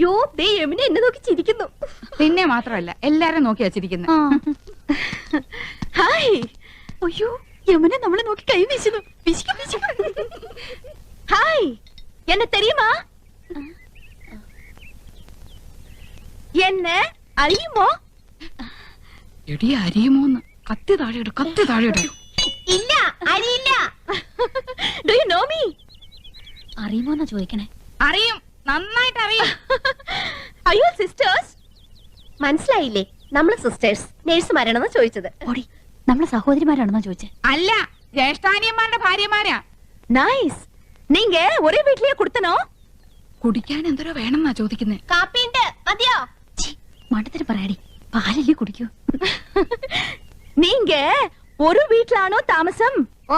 യോ ദേ യമുന എന്നെ നോക്കി ചിരിക്കുന്നു. പിന്നെ മാത്രമല്ല എല്ലാരും നോക്കി വച്ചിരിക്കുന്നു. ഹായ്. അയ്യോ യമുന നമ്മളെ നോക്കി കൈ വീശുന്നു. ഹായ് എന്നെ തെരിയുമാ? എന്നെ അറിയുമോ? എടി അറിയുമോന്ന്? കത്തി താഴെയിട്, കത്തി താഴെയിട്. ഇല്ല അറിയില്ല. Do you know me? അറിയുമോന്നാ ചോദിക്കണേ. അറിയും, നന്നായിട്ട് അറിയും. അയ്യോ സിസ്റ്റേഴ്സ്. മനസ്സിലായില്ലേ? നമ്മള് സിസ്റ്റേഴ്സ് നേഴ്സുമാരാണെന്ന് ചോദിച്ചത്. ഓടി, നമ്മളെ സഹോദരിമാരാണെന്നാ ചോദിച്ചേ. അല്ല, ജ്യേഷ്ഠാനിയന്മാരുടെ ഭാര്യമാരാ. നൈസ്. നീങ്ക ഒരേ വീട്ടിലേ കൊടുത്തനോ? കുടിക്കാൻ എന്തോരോ വേണമെന്നാ ചോദിക്കുന്നേ. കാപ്പിണ്ട് മതിയോ? മണ്ടത്തിന് പറയാടി, പാലല്ലേ കുടിക്കൂ. നീങ്ക ഒരു വീട്ടിലാണോ താമസം? ഓ